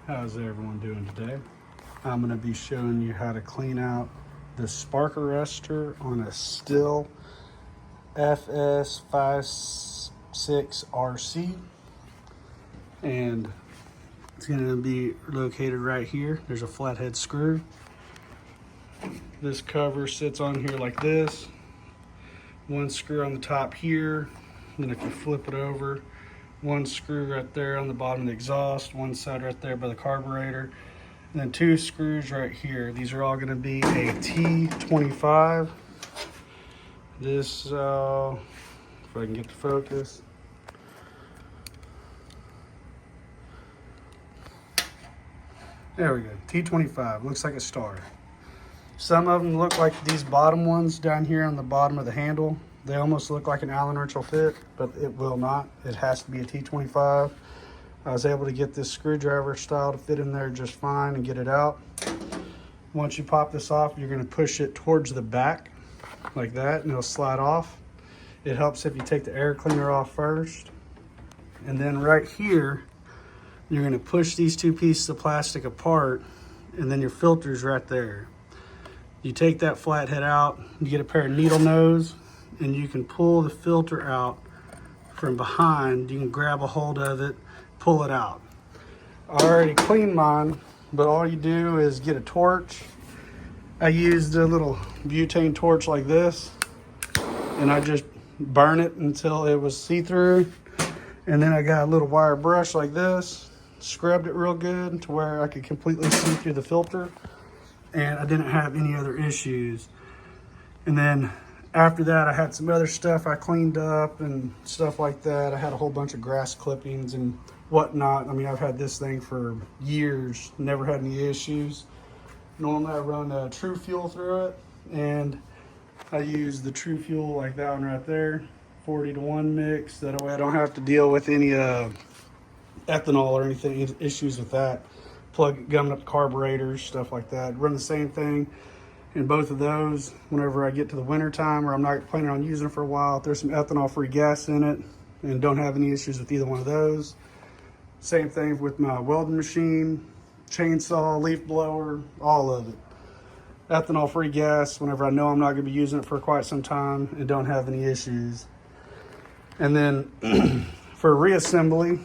How's everyone doing today? I'm going to be showing you how to clean out the spark arrestor on a Stihl FS 56RC, and it's going to be located right here. There's a flathead screw. This cover sits on here like this. One screw on the top here, and if you flip it over, one screw right there on the bottom of the exhaust, one side right there by the carburetor, and then two screws right here. These are all going to be a T25. This, if I can get the focus. There we go, T25, looks like a star. Some of them look like these bottom ones down here on the bottom of the handle. They almost look like an Allen wrench will fit, but it will not. It has to be a T25. I was able to get this screwdriver style to fit in there just fine and get it out. Once you pop this off, you're going to push it towards the back like that, and it'll slide off. It helps if you take the air cleaner off first. And then right here, you're going to push these two pieces of plastic apart, and then your filter's right there. You take that flathead out, you get a pair of needle nose, and you can pull the filter out from behind. You can grab a hold of it, pull it out. I already cleaned mine, but all you do is get a torch. I used a little butane torch like this, and I just burn it until it was see-through. And then I got a little wire brush like this, scrubbed it real good to where I could completely see through the filter, and I didn't have any other issues. And then after that, I had some other stuff I cleaned up and stuff like that. I had a whole bunch of grass clippings and whatnot. I mean, I've had this thing for years, never had any issues. Normally I run a True Fuel through it, and I use the True Fuel like that one right there, 40-to-1 mix. That way I don't have to deal with any ethanol or anything, issues with that. Gumming up carburetors, stuff like that. Run the same thing in both of those. Whenever I get to the winter time, or I'm not planning on using it for a while, if there's some ethanol free gas in it, and don't have any issues with either one of those. Same thing with my welding machine, chainsaw, leaf blower, all of it. Ethanol free gas whenever I know I'm not going to be using it for quite some time and don't have any issues. And then for reassembly,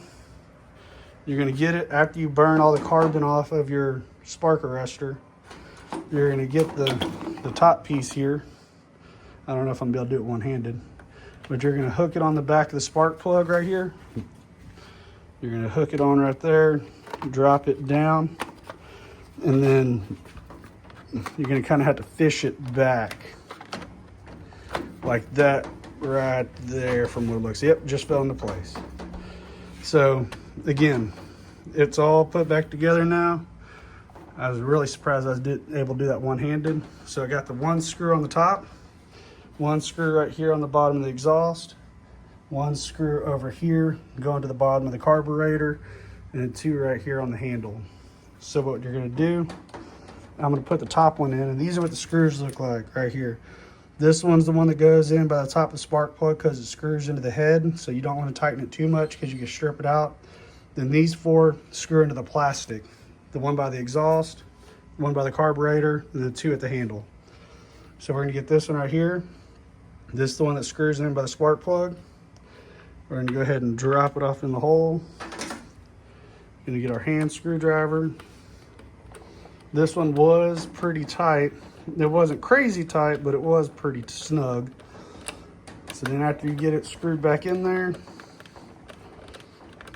you're going to get it after you burn all the carbon off of your spark arrestor. You're going to get the top piece here. I don't know if I'm going to be able to do it one-handed, but you're going to hook it on the back of the spark plug right here. You're going to hook it on right there, drop it down, and then you're going to kind of have to fish it back like that right there from what it looks. Yep, just fell into place. So again, it's all put back together now. I was really surprised I was able to do that one-handed. So I got the one screw on the top, one screw right here on the bottom of the exhaust, one screw over here going to the bottom of the carburetor, and two right here on the handle. So what you're going to do, I'm going to put the top one in, and these are what the screws look like right here. This one's the one that goes in by the top of the spark plug because it screws into the head, so you don't want to tighten it too much because you can strip it out. Then these four screw into the plastic. The one by the exhaust, one by the carburetor, and the two at the handle. So we're going to get this one right here. This is the one that screws in by the spark plug. We're going to go ahead and drop it off in the hole. Going to get our hand screwdriver. This one was pretty tight. It wasn't crazy tight, but it was pretty snug. So then after you get it screwed back in there,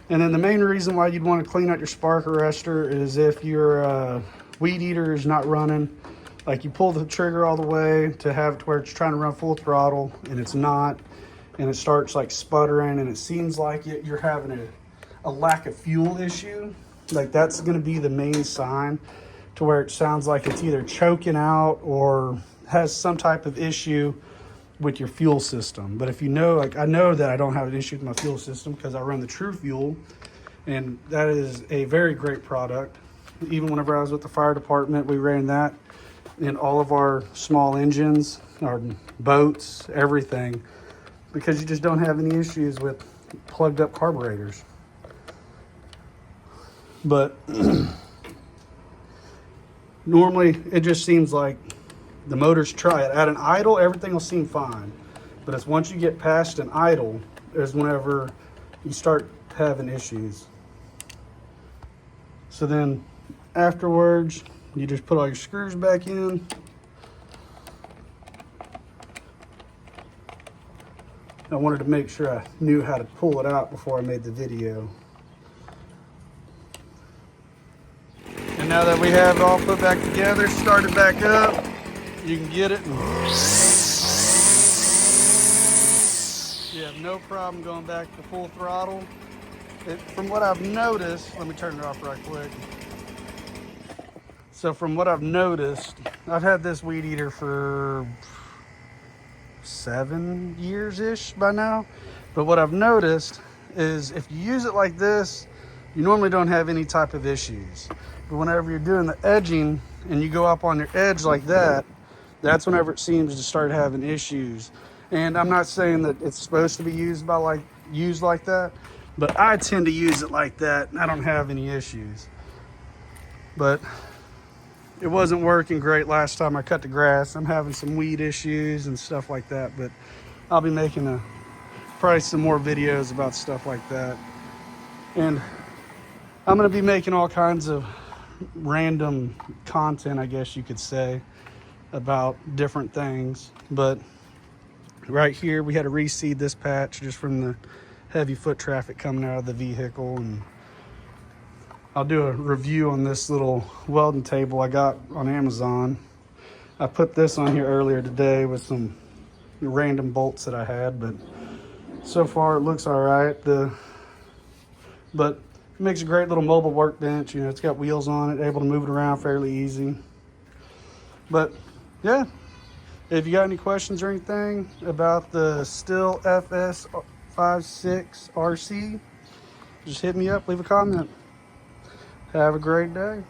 and then the main reason why you'd want to clean out your spark arrestor is if your weed eater is not running, like you pull the trigger all the way to have it to where it's trying to run full throttle and it's not, and it starts like sputtering and it seems like you're having a lack of fuel issue. Like that's going to be the main sign to where it sounds like it's either choking out or has some type of issue with your fuel system. But if you know, like I know that I don't have an issue with my fuel system because I run the True Fuel, and that is a very great product. Even whenever I was with the fire department, we ran that in all of our small engines, our boats, everything, because you just don't have any issues with plugged up carburetors. But normally it just seems like the motor's try it. At an idle, everything will seem fine. But it's once you get past an idle, is whenever you start having issues. So then afterwards, you just put all your screws back in. I wanted to make sure I knew how to pull it out before I made the video. And now that we have it all put back together, started back up, you can get it. And you have no problem going back to full throttle. From what I've noticed, let me turn it off right quick. So from what I've noticed, I've had this weed eater for 7 years-ish by now. But what I've noticed is if you use it like this, you normally don't have any type of issues. But whenever you're doing the edging and you go up on your edge like that, that's whenever it seems to start having issues. And I'm not saying that it's supposed to be used like that, but I tend to use it like that and I don't have any issues. But it wasn't working great last time I cut the grass. I'm having some weed issues and stuff like that, but I'll be making probably some more videos about stuff like that. And I'm gonna be making all kinds of random content, I guess you could say, about different things. But right here, we had to reseed this patch just from the heavy foot traffic coming out of the vehicle. And I'll do a review on this little welding table I got on Amazon. I put this on here earlier today with some random bolts that I had, but so far it looks all right. But it makes a great little mobile workbench. You know, it's got wheels on it, able to move it around fairly easy. But yeah, if you got any questions or anything about the Stihl FS 56 RC, just hit me up, leave a comment. Have a great day.